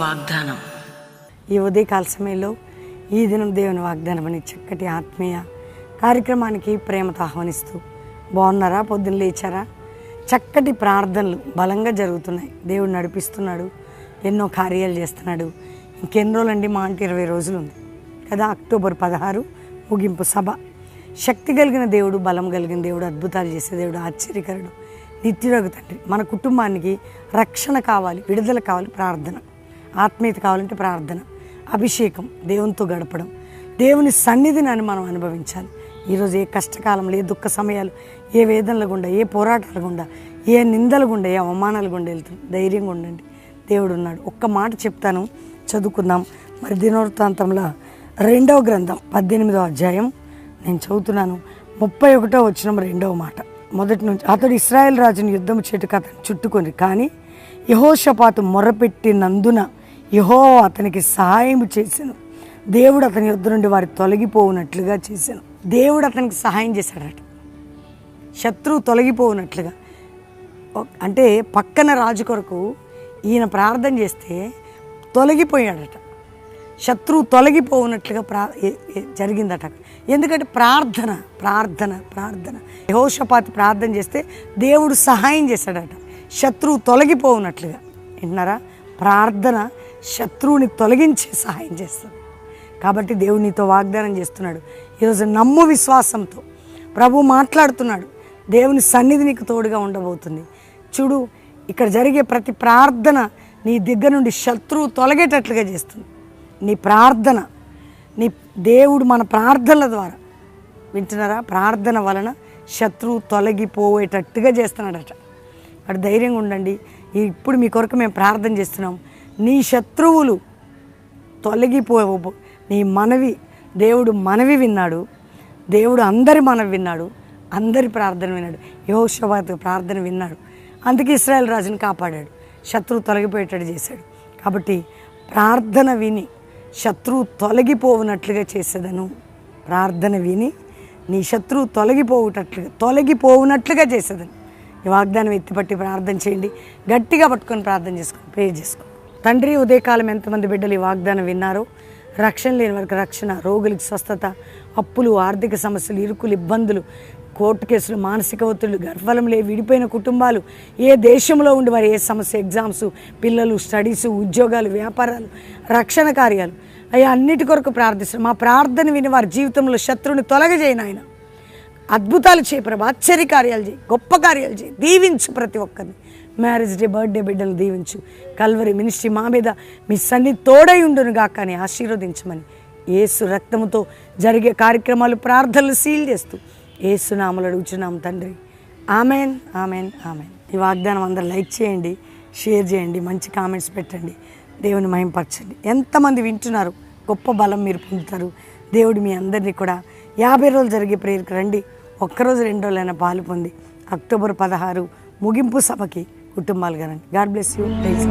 వాగ్దానం. ఈ ఉదయకాల సమయంలో ఈ దినం దేవుని వాగ్దానం అని చక్కటి ఆత్మీయ కార్యక్రమానికి ప్రేమతో ఆహ్వానిస్తూ, బాగున్నారా? పొద్దున్న లేచారా? చక్కటి ప్రార్థనలు బలంగా జరుగుతున్నాయి. దేవుడు నడిపిస్తున్నాడు, ఎన్నో కార్యాలు చేస్తున్నాడు. ఇంకెన్ని రోజులండి? మా అంటే 20 రోజులు ఉంది కదా. అక్టోబర్ 16 ముగింపు సభ. శక్తి కలిగిన దేవుడు, బలం కలిగిన దేవుడు, అద్భుతాలు చేసే దేవుడు, ఆశ్చర్యకరుడు, నిత్యుడగు తండ్రి. మన కుటుంబానికి రక్షణ కావాలి, విడుదల కావాలి, ప్రార్థన. ఆత్మీయత కావాలంటే ప్రార్థన, అభిషేకం, దేవునితో గడపడం, దేవుని సన్నిధిని మనం అనుభవించాలి. ఈరోజు ఏ కష్టకాలంలో, ఏ దుఃఖ సమయాలు, ఏ వేదనల గుండా, ఏ పోరాటాల గుండా, ఏ నిందల గుండా, ఏ అవమానాల గుండా వెళ్తుంది, ధైర్యంగా ఉండండి. దేవుడు ఉన్నాడు. ఒక్క మాట చెప్తాను, చదువుకుందాం. మరి దినవృత్తాంతంలో 2వ గ్రంథం 18వ అధ్యాయం నేను చదువుతున్నాను. 31వ వచనం 2వ మాట మొదటి నుంచి. అతడు ఇశ్రాయేల్ రాజుని యుద్ధం చేటుకు అతను చుట్టుకొని, కానీ యెహోషాపాతు మొర్రపెట్టినందున యెహోవా అతనికి సహాయం చేశాను. దేవుడు అతని యుద్ధ నుండి వారి తొలగిపోవునట్లుగా చేశాను. దేవుడు అతనికి సహాయం చేశాడట, శత్రువు తొలగిపోవునట్లుగా. అంటే పక్కన రాజు కొరకు ఈయన ప్రార్థన చేస్తే తొలగిపోయాడట, శత్రువు తొలగిపోవునట్లుగా జరిగిందట. ఎందుకంటే ప్రార్థన ప్రార్థన ప్రార్థన. యెహోషాపాతు ప్రార్థన చేస్తే దేవుడు సహాయం చేశాడట, శత్రువు తొలగిపోవునట్లుగా. వింటున్నారా? ప్రార్థన శత్రువుని తొలగించే సహాయం చేస్తుంది. కాబట్టి దేవుడు నీతో వాగ్దానం చేస్తున్నాడు. ఈరోజు నమ్ము, విశ్వాసంతో ప్రభు మాట్లాడుతున్నాడు. దేవుని సన్నిధి నీకు తోడుగా ఉండబోతుంది. చూడు, ఇక్కడ జరిగే ప్రతి ప్రార్థన నీ దగ్గర నుండి శత్రువు తొలగేటట్లుగా చేస్తుంది. నీ ప్రార్థన, నీ దేవుడు మన ప్రార్థనల ద్వారా, వింటున్నారా? ప్రార్థన వలన శత్రువు తొలగిపోయేటట్టుగా చేస్తున్నాడట. అటు ధైర్యంగా ఉండండి. ఇప్పుడు మీ కొరకు మేము ప్రార్థన చేస్తున్నాం. నీ శత్రువులు తొలగిపోవు. నీ మనవి, దేవుడు మనవి విన్నాడు. దేవుడు అందరి మనవి విన్నాడు, అందరి ప్రార్థన విన్నాడు. యెహోషాపాతు ప్రార్థన విన్నాడు. అందుకే ఇశ్రాయేల్ రాజుని కాపాడాడు, శత్రువు తొలగిపోయేటట్టు చేశాడు. కాబట్టి ప్రార్థన విని శత్రువు తొలగిపోవునట్లుగా చేసేదను. ప్రార్థన విని నీ శత్రువు తొలగిపోవునట్లుగా చేసేదను. ఈ వాగ్దానం ఎత్తిపట్టి ప్రార్థన చేయండి. గట్టిగా పట్టుకొని ప్రార్థన చేసుకోండి, ప్రే చేసుకోండి. తండ్రి, ఉదయకాలం ఎంతమంది బిడ్డలు ఈ వాగ్దానం విన్నారో, రక్షణ లేని వారికి రక్షణ, రోగులకు స్వస్థత, అప్పులు, ఆర్థిక సమస్యలు, ఇరుకులు, ఇబ్బందులు, కోర్టు కేసులు, మానసిక ఒత్తిళ్లు, గర్భఫలం లేవి, విడిపోయిన కుటుంబాలు, ఏ దేశంలో ఉండి వారు ఏ సమస్య, ఎగ్జామ్స్, పిల్లలు, స్టడీస్, ఉద్యోగాలు, వ్యాపారాలు, రక్షణ కార్యాలు, అయ్యా అన్నిటి కొరకు ప్రార్థిస్తారు. మా ప్రార్థన విని వారి జీవితంలో శత్రువుని తొలగజేయను. ఆయన అద్భుతాలు చేయి ప్రభు, ఆశ్చర్య కార్యాలు చేయి, గొప్ప కార్యాలు చేయి, దీవించు ప్రతి ఒక్కరిని. మ్యారేజ్ డే, బర్త్డే బిడ్డలు దీవించు. కల్వరి మినిస్ట్రీ మా మీద మీ సన్నిధి తోడై ఉండును గాక అని ఆశీర్వదించమని యేసు రక్తముతో జరిగే కార్యక్రమాలు, ప్రార్థనలు సీల్ చేస్తూ యేసు నామములో అడుగుచున్నాం తండ్రి. Amen, amen, amen. ఈ వాగ్దానం అందరూ లైక్ చేయండి, షేర్ చేయండి, మంచి కామెంట్స్ పెట్టండి, దేవుని మహిమపరచండి. ఎంతమంది వింటున్నారు, గొప్ప బలం మీరు పొందుతారు. దేవుడు మీ అందరినీ కూడా 50 రోజులు జరిగే ప్రేయర్కి రండి. ఒక్కరోజు 2 రోజులైనా పాలు పొంది అక్టోబర్ 16 ముగింపు సభకి కుటుంబాలుగా రండి. God bless you. ప్రైజ్.